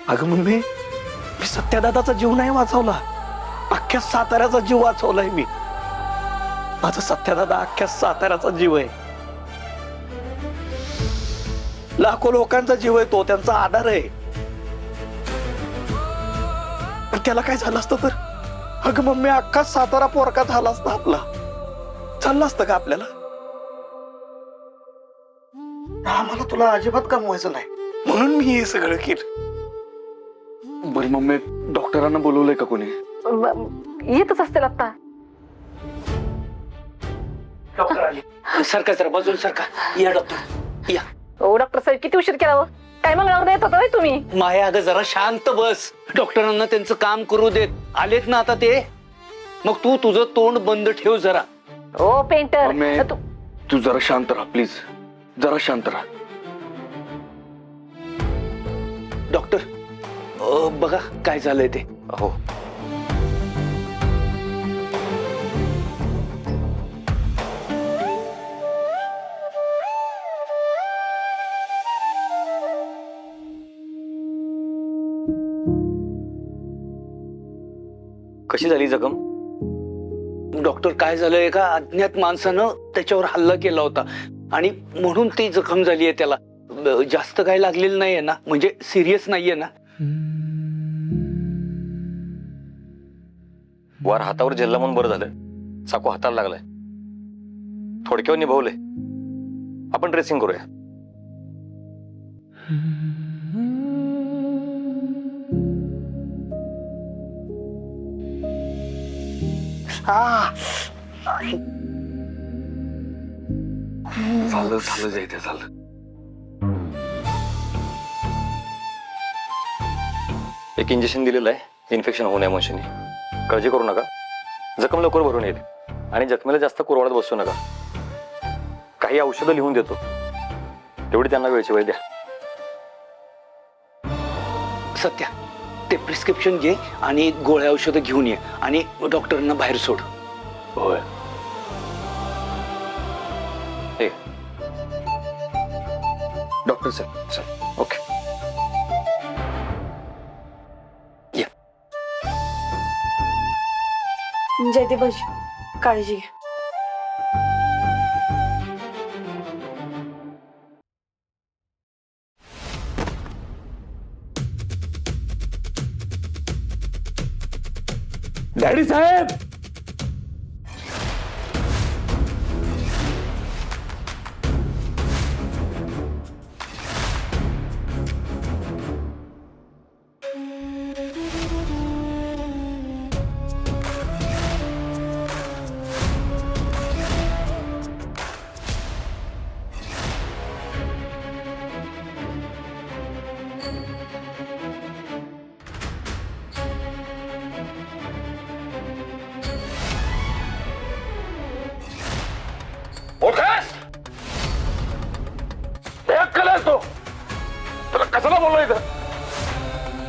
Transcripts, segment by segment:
अगं मम्मी, मी सत्यादादाचा जीव नाही वाचवला, अख्ख्या साताऱ्याचा जीव वाचवलाय मी. माझा सत्यादादा अख्ख्या साताऱ्याचा जीव आहे. लाखो लोकांचा जीव आहे तो, त्यांचा आधार आहे. पण त्याला काय झालं असतं तर? अगं मम्मी, अख्खा सातारा पोरका झाला असता आपला. चाललं असतं का आपल्याला? आम्हाला तुला अजिबात कमवायचं नाही म्हणून मी हे सगळं केलं. बरं मम्मी, डॉक्टरांना बोलवलंय का कोणी? येतच असतील आता. सरका जरा बाजूला सरका. या डॉक्टर या. ओ डॉक्टर साहेब, किती उशीर केला हो? टायमाला येत होता तुम्ही. माया अगं जरा शांत बस. डॉक्टरांना त्यांचं काम करू देत. आलेत ना आता ते. मग तू तुझं तोंड बंद ठेव जरा. ओ पेंटर, मम्मी, तू जरा शांत राहा प्लीज, जरा शांत राहा. डॉक्टर बघा काय झालंय ते. हो. कशी झाली जखम? डॉक्टर काय झालंय, एका अज्ञात माणसानं त्याच्यावर हल्ला केला होता आणि म्हणून ती जखम झाली आहे त्याला. जास्त काय लागलेलं नाहीये ना, म्हणजे सिरियस नाहीये ना? वार हातावर झेलला म्हणून बरं झालं. चाकू हाताला लागलाय, थोडक्यावर निभावलंय. आपण ड्रेसिंग करूया. झालं झालं जायचं झालं. एक इंजेक्शन दिलेलं आहे इन्फेक्शन होऊ नये म्हणून. काळजी करू नका, जखम लवकर भरून येईल आणि जखमेला जास्त कुरवाडत बसू नका. काही औषधं लिहून देतो, तेवढी त्यांना वेळची वेळ द्या. सत्या, ते प्रिस्क्रिप्शन घे आणि गोळ्या औषधं घेऊन ये आणि डॉक्टरांना बाहेर सोड. होय. हे डॉक्टर साहेब सर. ओके. जयदीप भाजी, काळजी घ्या. डॅडी साहेब, तो तुला कशाला बोललोय इथं?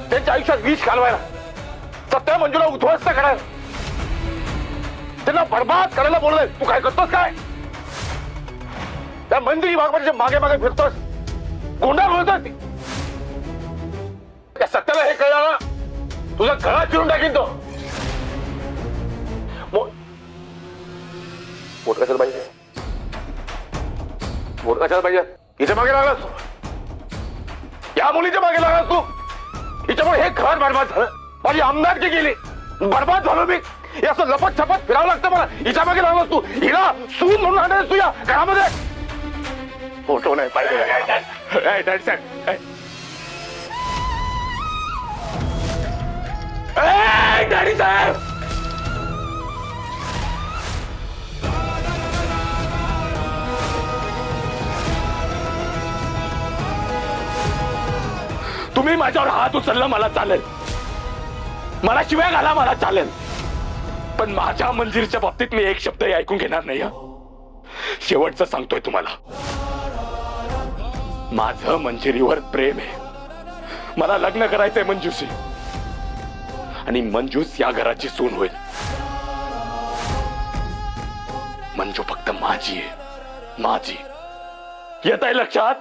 त्यांच्या आयुष्यात विष घालवायला, सत्या मंजूला उद्ध्वस्त करायला, त्यांना बरबाद करायला बोललोय. तू काय करतोस काय? त्या मंदिरी भागवतीच्या मागे मागे फिरतोस, गोंडा बोलतोस. त्या सत्याला हे कळलं ना, तुझा गळा चिरून टाकीन तो. मोठ कशाला पाहिजे? मोठ कशाला पाहिजे? हिच्या मागे लागलास तू, या मुलीच्या मागे लागलास तू. हिच्यामुळे हे घर बरबाद झालं, माझी आमदारकी गेली, बरबाद झालो मी. हे असं लपत छपत फिरावं लागतं मला. हिच्या मागे लागलास तू, हिला सून म्हणून आणलं तू या घरामध्ये. फोटो नाही पाहिजे. डॅडी साहेब, तुम्ही माझ्यावर हात उचलला मला चालेल, मला शिव्या घाला मला चालेल, पण माझ्या मंजिरीच्या बाबतीत मी एक शब्दही ऐकून घेणार नाही. शेवटचं सांगतोय तुम्हाला, माझं मंजिरीवर प्रेम आहे. मला लग्न करायचंय मंजूशी, आणि मंजूस या घराची सून होईल. मंजू फक्त माझी आहे, माझी. येत आहे लक्षात?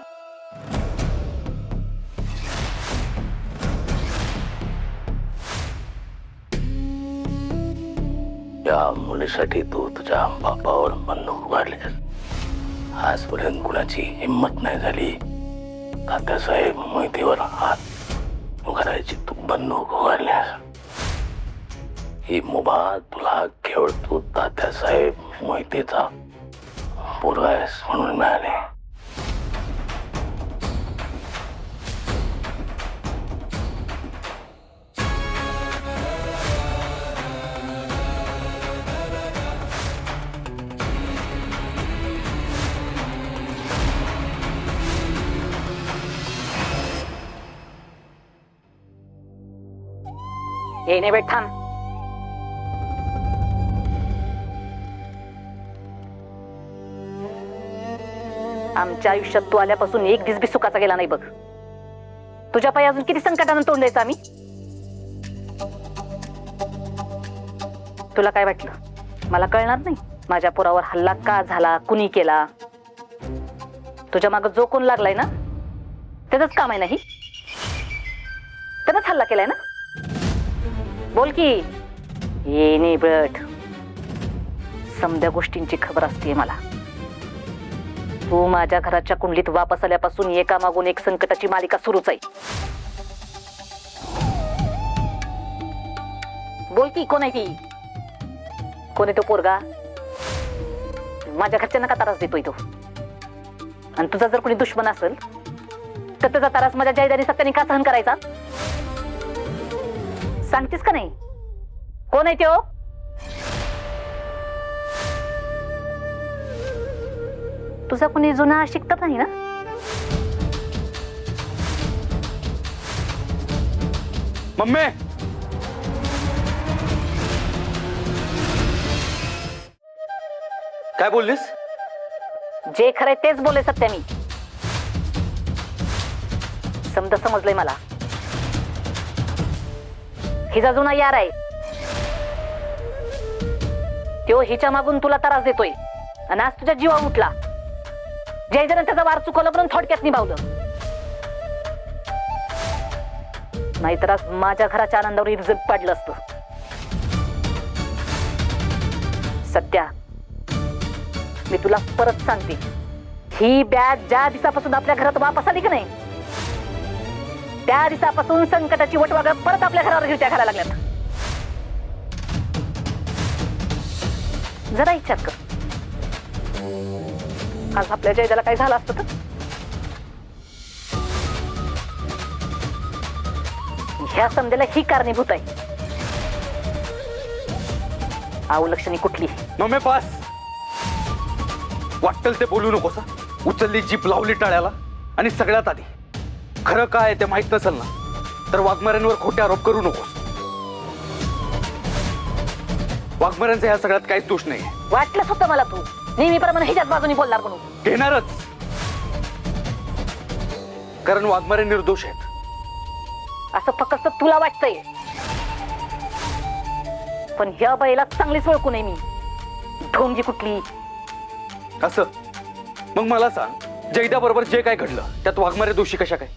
ज्या मुलीसाठी तू तुझ्या बापावर बंदूक उभारलीस, आजपर्यंत कुणाची हिंमत नाही झाली तात्यासाहेब मोहितेवर हात उघडायची. तू बंदूक उभारलीस. ही मुभा तुला केवळ तू तात्यासाहेब मोहितेचा पोरगा आहेस म्हणून मिळाले. येणे बेट थांब. आमच्या आयुष्यात तू आल्यापासून एक दिस बी सुखाचा गेला नाही बघ. तुझ्या पायी अजून किती संकटानं तोंड द्यायचं आम्ही. तुला काय वाटलं मला कळणार नाही माझ्या पोरावर हल्ला का झाला, कुणी केला? तुझ्या माग जो कोण लागलाय ना त्याच काम आहे. नाही त्यानंच हल्ला केलाय ना. बोल की. येणे बट समद्या गोष्टींची खबर असते मला. तू माझ्या घराच्या कुंडलीत वापस आल्यापासून एका मागून एक संकटाची मालिका सुरूच आहे. बोल की कोण आहे ती? कोण आहे तो पोरगा? माझ्या घरच्यांना का त्रास देतोय तो? आणि तुझा जर कोणी दुश्मन असेल तर त्याचा त्रास माझ्या जायदारी सत्याने का सहन करायचा? सांगतेस का नाही? कोण आहे तो? तुझा कोणी जुना शिकत नाही ना? मम्मी काय बोललीस? जे खरंय तेच बोले सत्या. मी समजा समजलंय मला. हिचा जुना यार आहे तो. हिच्या मागून तुला त्रास देतोय आणि आज तुझ्या जीवा उठला. जयजन त्याचा वार चुकवलं म्हणून थोडक्यात निभावलं. नाहीतर आज माझ्या घराच्या आनंदावर इज्जत पडलं असतं. सत्या मी तुला परत सांगते, ही बॅग ज्या दिवसापासून आपल्या घरात वापस आली का नाही त्या दिवसापासून संकटाची वटवागळ परत आपल्या घरावर घिरट्या घालायला लागल्यात. जरा विचार कर, आज आपल्या जयदाला काय झालं असतं तर? ह्या समजायला ही कारणीभूत आहे. अवलक्षणी कुठली? Mummy pass. वाटेल ते बोलू नकोस. उचलली जीप लावली टाळ्याला. आणि सगळ्यात आधी खरं काय ते माहित नसेल ना तर वाघमाऱ्यांवर खोटे आरोप करू नकोस. वाघमाऱ्यांचा ह्या सगळ्यात काहीच दोष नाही. वाटलंच होतं मला तू नेहमीप्रमाणे हिच्याच बाजूने बोलणार म्हणून. घेणारच, कारण वाघमारे निर्दोष आहेत. असं फक्त तुला वाटतंय, पण ह्या बाईला चांगलीच ओळखू नये मी. ढोंगी कुठली? असं मग मला सांग, जयदा बरोबर जे काय घडलं त्यात वाघमारे दोषी कशा काय?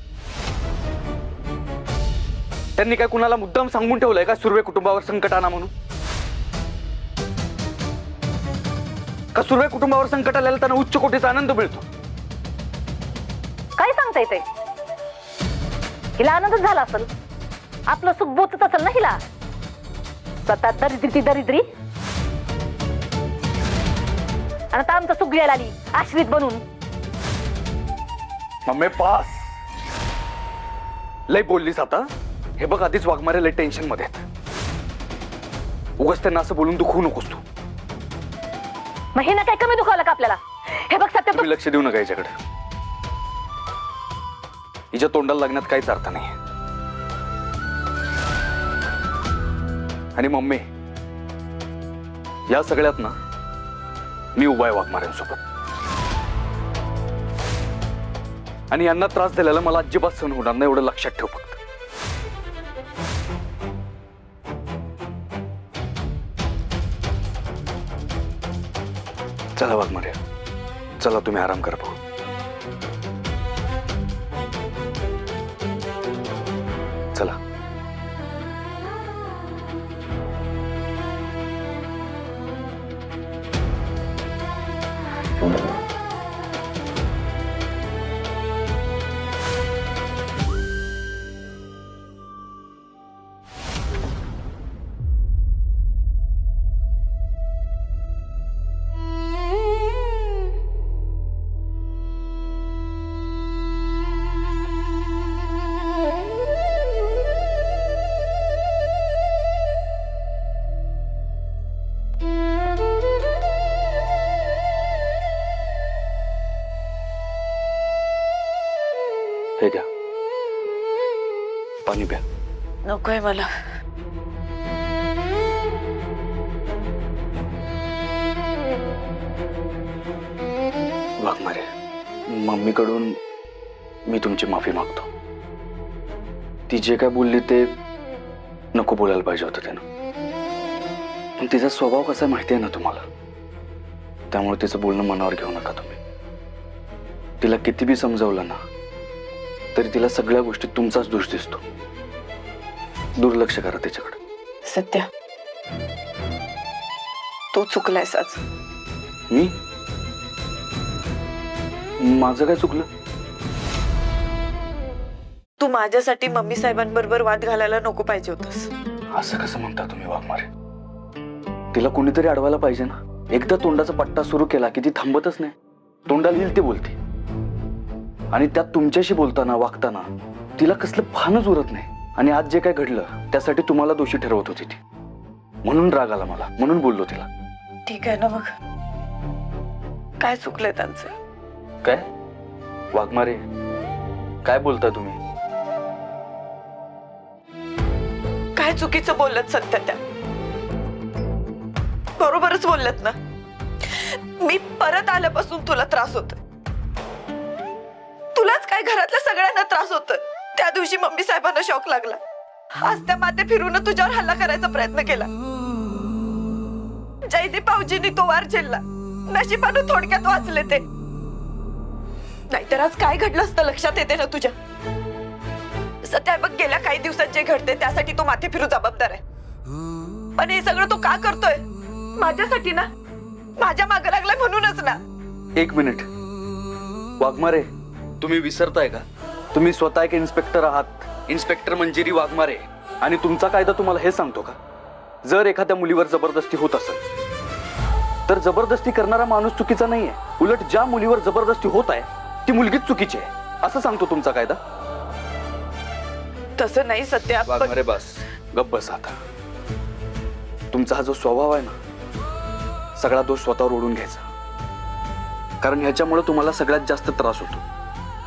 त्यांनी काय कुणाला मुद्दाम सांगून ठेवलंय का सुर्वे कुटुंबावर संकट आणा म्हणून? का सुर्वे कुटुंबावर संकट आलेला त्यांना उच्च कोटीचा आनंद मिळतो? काय सांगता येते? हिला आनंदच झाला असेल, आपलं सुख बोचत असेल ना हिला. स्वतः दरिद्री ती दरिद्री आणि आता आमचं सुख घ्यायला आली आश्रित बनून. Mummy pass. लय बोललीस आता. हे बघ आधीच वाघमारे लय टेन्शन मध्ये आहेत. उगाच त्यांना असं बोलून दुखवू नकोस तू. मग हे ना काय कमी दुखावलं का आपल्याला? हे बघ सत्य, तुम्ही लक्ष देऊ नका याच्याकडे. हिच्या तोंडाला लागण्यात काहीच अर्थ नाही. आणि मम्मी, या सगळ्यात ना मी उभा आहे वाघमाऱ्यांसोबत. आणि यांना त्रास दिलेला मला अजिबात सहन होणार नाही, एवढं लक्षात ठेव फक्त. चला वाघमारे, चला तुम्ही आराम करा भाऊ. चला. पाणी प्या. नकोय मला. वाघमारे, मम्मीकडून मी तुमची माफी मागतो. ती जे काय बोलली ते नको बोलायला पाहिजे होतं त्यानं. पण तिचा स्वभाव कसा माहिती आहे ना तुम्हाला, त्यामुळे तिचं बोलणं मनावर घेऊ नका तुम्ही. तिला किती बी समजावलं ना तरी तिला सगळ्या गोष्टीत तुमचाच दोष दिसतो. दुर्लक्ष करा तिच्याकडे. सत्या, तू चुकलायस आज. मी? माझं काय चुकलं? तू माझ्यासाठी मम्मी साहेबांबरोबर वाद घालायला नको पाहिजे होतस. असं कसं म्हणता तुम्ही वाघमारे? तिला कोणीतरी अडवायला पाहिजे ना. एकदा तोंडाचा पट्टा सुरू केला की ती थांबतच नाही. तोंडाला येईल ते बोलते. आणि त्यात तुमच्याशी बोलताना वागताना तिला कसलं भानच उरत नाही. आणि आज जे काय घडलं त्यासाठी तुम्हाला दोषी ठरवत होती ती. म्हणून राग आला मला, म्हणून बोललो तिला. ठीक आहे ना मग, काय चुकलंय त्यांचं? काय वाघमारे, काय बोलता तुम्ही? काय चुकीचं बोलत सत्या? त्या बरोबरच बोलत ना. मी परत आल्यापासून तुला त्रास होत. तुलाच काय घरातल्या सगळ्यांना त्रास होत. त्या दिवशी मम्मी साहेबांना शॉक लागला. आज त्या माते फिरून तुझ्यावर हल्ला करायचा प्रयत्न केला. जयदीप भाऊजींनी तो वार झेलला. नशिबानं थोडक्यात वाचले ते. नाहीतर आज काय घडलं असतं लक्षात येते ना तुझ्या? सध्या बघ, गेल्या काही दिवसात जे घडते त्यासाठी तो माथे फिरू जबाबदार आहे. पण हे सगळं तो का करतोय? माझ्यासाठी ना. माझ्या मागे लागलाय म्हणूनच ना. एक मिनिट वाघमारे, तुम्ही विसरताय का? तुम्ही स्वतः एक इन्स्पेक्टर आहात. इन्स्पेक्टर मंजिरी वाघमारे. आणि तुमचा कायदा तुम्हाला हे सांगतो का, जर एखाद्या मुलीवर जबरदस्ती होत असेल तर जबरदस्ती करणारा माणूस चुकीचा नाहीये. उलट ज्या मुलीवर जबरदस्ती होत आहे ती मुलगीच चुकीची आहे असं सांगतो तुमचा कायदा. तसं नाही सध्या. वाघमारे बस, गप्प बस आता. तुमचा हा जो स्वभाव आहे ना, सगळा दोष स्वतःवर ओढून घ्यायचा. कारण ह्याच्यामुळे तुम्हाला सगळ्यात जास्त त्रास होतो.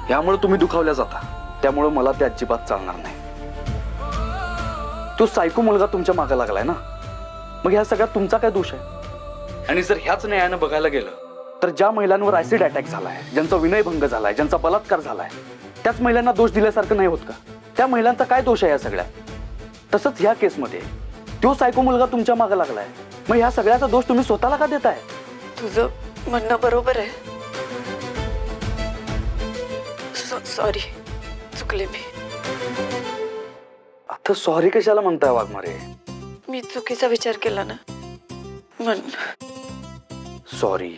ह्यामुळे तुम्ही दुखावल्या जाता. त्यामुळे मला ते अजिबात चालणार नाही. तो सायको मुलगा तुमच्या मागे लागलाय ना, मग ह्या सगळ्यात तुमचा काय दोष आहे? आणि जर ह्याच न्यायानं बघायला गेलं तर ज्या महिलांवर ऍसिड अटॅक झालाय, ज्यांचा विनयभंग झालाय, ज्यांचा बलात्कार झालाय, त्याच महिलांना दोष दिल्यासारखं नाही होत का? त्या महिलांचा काय दोष आहे या सगळ्यात? तसंच ह्या केसमध्ये तो सायको मुलगा तुमच्या मागे लागलाय. मग ह्या सगळ्याचा दोष तुम्ही स्वतःला का देताय? तुझं म्हणणं बरोबर आहे. सॉरी, चुकले मी. आता सॉरी कशाला म्हणताय वाघमारे? मी चुकीचा विचार केला ना म्हण. सॉरी,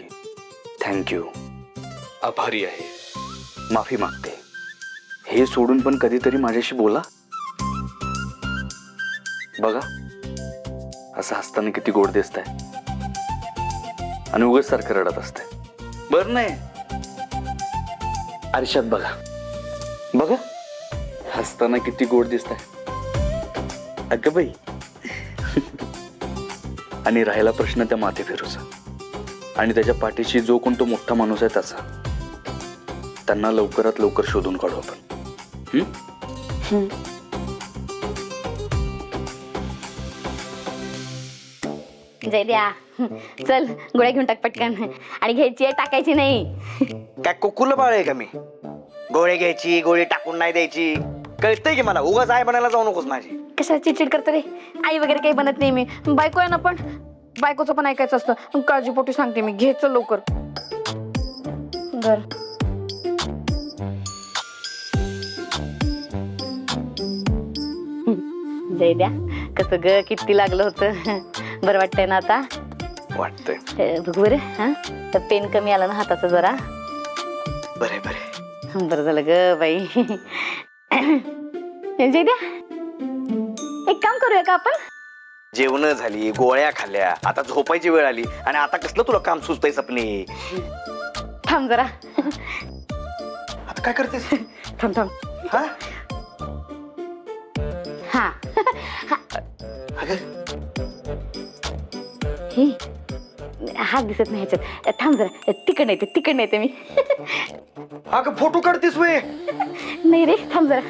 थँक्यू, आभारी आहे, माफी मागते. हे सोडून पण कधीतरी माझ्याशी बोला. बघा असं हसताना किती गोड दिसतंय आणि उगाच सारखं रडत असतंय. बरं नाही, आरशात बघा, बघा हसताना किती गोड दिसतंय. अगं बाई. आणि राहिला प्रश्न त्या माथे फिरूचा आणि त्याच्या पाठीशी जो कोण तो मोठा माणूस आहे त्याचा, त्यांना लवकरात लवकर शोधून काढू आपण. जयद्या, चल गोळ्या घेऊन टाक पटकन. आणि घ्यायची आहे, टाकायची नाही. काय कुकुल बाळ आहे का मी? गोळी घ्यायची, गोळी टाकून नाही द्यायची. कळतंय की मला. उगाच आई बनायला जाऊ नकोस माझी. कशाला चिडचिड करतो रे? आई वगैरे काही बनत नाही मी. बायको आहे ना, पण बायकोचं पण ऐकायचं असतं. काळजीपोटी सांगते मी, घे चल लवकर. बर जयद्या, कसं ग किती लागलं होतं. बरं वाटतंय ना आता? वाटतंय. बघ बरं. हा, तर पेन कमी आला ना हाताचा जरा. बरे बरे. बरं झालं ग बाई. जयद्या, एक काम करूया का आपण? जेवण झाली, गोळ्या खाल्ल्या, आता झोपायची वेळ आली आणि आता कसलं तुला काम सुचतंय सपनी? थांब जरा. आता काय करतेस? थांब थांब. हा? हा. अगं, हे हात दिसत नाही ह्याच्यात. थांब जरा, तिकडे येते मी. अगं फोटो काढतेस वे? नाही रे, थांब जरा.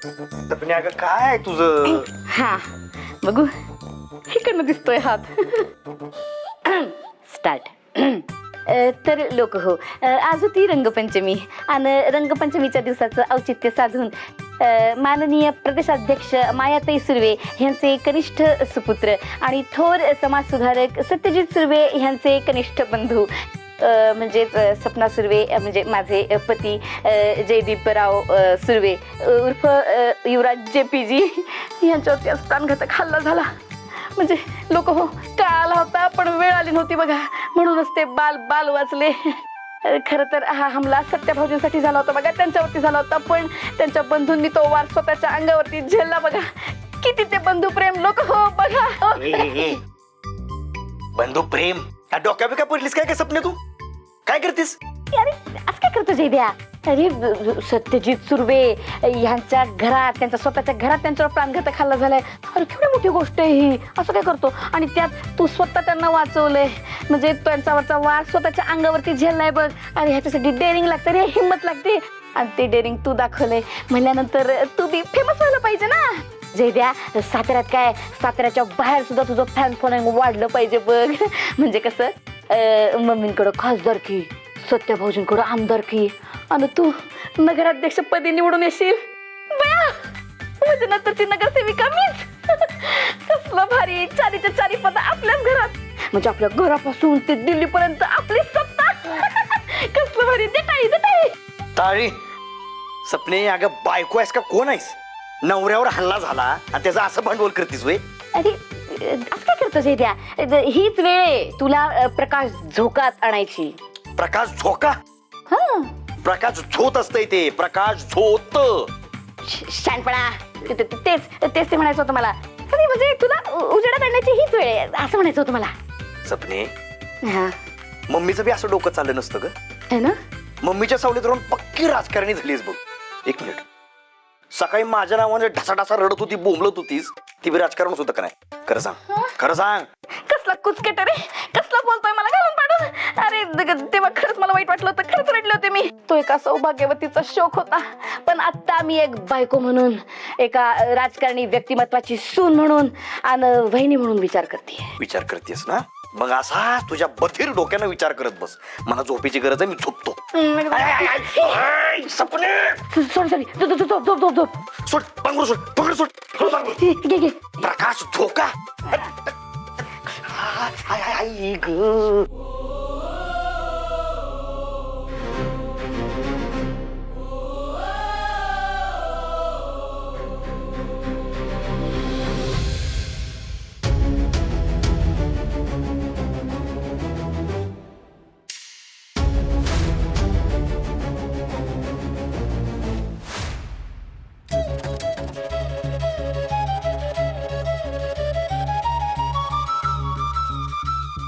सपने अगं काय तुझं हा बघू इकडनं दिसतोय हात स्टार्ट तर लोक हो आज होती रंगपंचमी आणि रंगपंचमीच्या दिवसाचं औचित्य साधून माननीय प्रदेशाध्यक्ष मायाताई सुर्वे यांचे कनिष्ठ सुपुत्र आणि थोर समाजसुधारक सत्यजित सुर्वे यांचे कनिष्ठ बंधू म्हणजेच सपना सुर्वे म्हणजे माझे पती जयदीपराव सुर्वे उर्फ युवराज JPG यांच्यावरती आज प्राणघातक हल्ला झाला. म्हणजे लोक हो काळ आला होता पण वेळ आली नव्हती बघा, म्हणूनच ते बाल वाचले. खरं तर हा हमला सत्याभाऊजींसाठी झाला होता बघा, त्यांच्यावरती झाला होता, पण त्यांच्या बंधूंनी तो वार स्वतःच्या अंगावरती झेलला बघा. किती ते बंधू प्रेम लोक हो बघा. बंधू प्रेम डोक्या बिका पडलीस काय सपने तू काय करतेस? अरे आज काय करतो जयद्या? अरे सत्यजित सुर्वे यांच्या घरात त्यांच्या स्वतःच्या घरात त्यांच्यावर प्राणघातक हल्ला झालाय. अरे केवढी मोठी गोष्ट आहे ही, असं काय करतो? आणि त्यात तू स्वतः त्यांना वाचवलंय, म्हणजे त्यांच्यावरचा वार स्वतःच्या अंगावरती झेललाय बघ. अरे ह्याच्यासाठी डेअरिंग लागते रे, हिंमत लागते, आणि ते डेअरिंग तू दाखवलंय म्हणल्यानंतर तू बी फेमस व्हायला पाहिजे ना जयद्या. साताऱ्यात काय, साताऱ्याच्या बाहेर सुद्धा तुझं फॅन फॉलोइंग वाढलं पाहिजे बघ. म्हणजे कसं मम्मींकडं खासदारकी, सत्यभाऊजींकडं आमदारकी, आणि तू नगराध्यक्षपदी निवडून येशील बया. म्हणजे नंतर ती नगरसेविका मीच. कसलं भारी, चारीच्या चारी पद आपल्याच घरात, म्हणजे आपल्या घरापासून ते दिल्लीपर्यंत आपली सत्ता. कसलं भारी. देताई ताळी सपने अगं बायको आहेस का कोण आहेस? नवऱ्यावर हल्ला झाला आणि त्याचं असं भांडवल करतीस वे? अरे असं काय करतो जयद्या? हीच वेळ आहे तुला प्रकाश झोकात आणायची. प्रकाश झोका? हा प्रकाश झोत असतंय ते, प्रकाश झोत. शानपणा. तेच ते म्हणायचं होतं मला. अरे म्हणजे तुला उजेडात आणण्याची हीच वेळ आहे असं म्हणायचं होतं मला. सपने हा मम्मीचं बी असं डोकं चाललं नसतं ग. है ना? मम्मीच्या सावलीत राहून पक्की राजकारणी झालीस बघ. एक मिनिट, सकाळी माझ्या नावाने ढसाढसा रडत होती, बोंबलत होतीस, ती बी राजकारणच होतं का नाही? खरं सांग, खरं सांग. कसला कुचकेट रे, कसला बोलतोय मला घालून पाडून. अरे तेव्हा खरंच मला वाईट वाटलं होतं, खरंच रडले होते मी. तो एका सौभाग्यवतीचा शोक होता, पण आता मी एक बायको म्हणून, एका राजकारणी व्यक्तिमत्वाची सून म्हणून आणि वहिनी म्हणून विचार करते. विचार करतेस ना? मग असा तुझ्या बथीर डोक्यानं विचार करत बस. मला झोपेची गरज आहे, मी झोपतो. सपने सॉरी झोप. सोड पांघरूण, सोड पांघरूण, सोड. घे प्रकाश झोका. आई ग.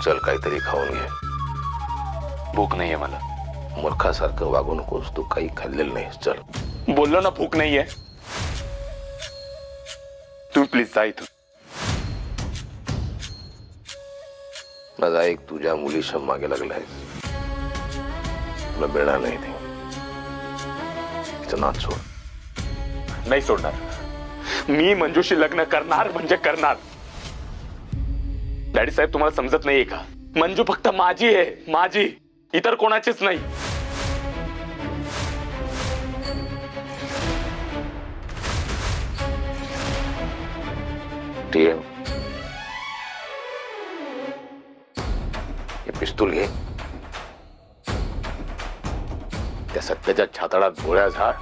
चल काहीतरी खाऊन घे. भूक नाहीये मला. मूर्खासारखं वागू नकोस, तू काही खाल्लेलं नाहीस. चल. बोललो ना भूक नाहीये. तुम्ही प्लीज जा इथून. माझा एक तुझ्या मुलीच्या मागे लागलाय, तुला मिळणार नाही ते. तिचं नाच सोड. नाही सोडणार. मी मंजूशी लग्न करणार म्हणजे करणार. डॅडी साहेब तुम्हाला समजत नाहीये का? मंजू फक्त माझी आहे, माझी, इतर कोणाचीच नाही. TM, हे पिस्तूल घे. त्या सत्याच्या छाताडात गोळ्या झाड.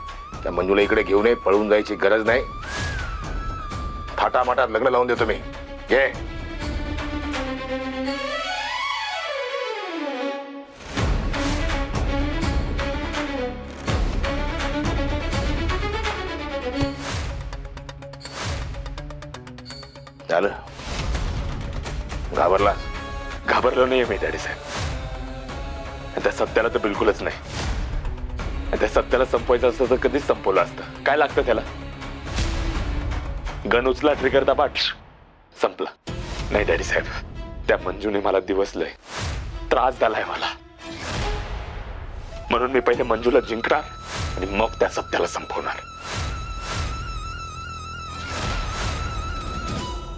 त्या मंजूला इकडे घेऊन ये, पळून जायची गरज नाही. थाटामाटात लग्न लावून देतो मी. घे. झालं? घाबरला? घाबरलो नाहीये मी डॅडी साहेब. त्या सत्याला तर बिलकुलच नाही. त्या सत्याला संपवायचं असतं तर कधीच संपवलं असतं. काय लागतं त्याला? गन उचला, ट्रिगर दाबा, संपला. नाही डॅडी साहेब, त्या मंजूने मला दिवसलंय, त्रास झालाय मला. म्हणून मी पहिले मंजूला जिंकणार आणि मग त्या सत्याला संपवणार.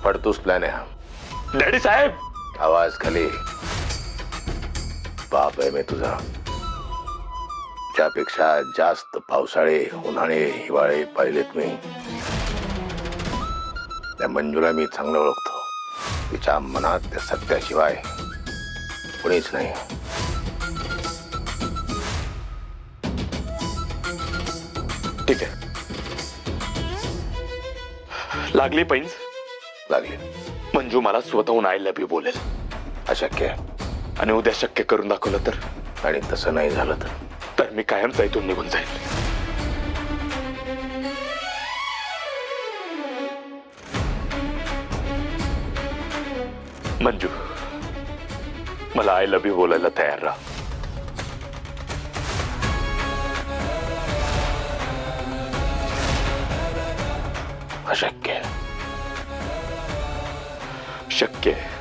फडतूस प्लॅन आहे हा. डॅडी साहेब आवाज खाली. बाप आहे मी तुझा. त्यापेक्षा जास्त पावसाळे, उन्हाळे, हिवाळे पाहिलेत मी. त्या मंजूला मी चांगलं ओळखतो. तिच्या मनात त्या सत्याशिवाय कुणीच नाही. ठीक आहे, लागली पैंज. लागली. मंजू मला स्वतःहून आय लव्ह यू बोलेल अशक्य आहे. आणि उद्या शक्य करून दाखवलं तर आणि तसं नाही झालं तर मी कायमच इथून निघून जाईल. मंजू, मला आय लव्ह यू बोलायला तयार राहा. अशक्य आहे. शक्य आहे.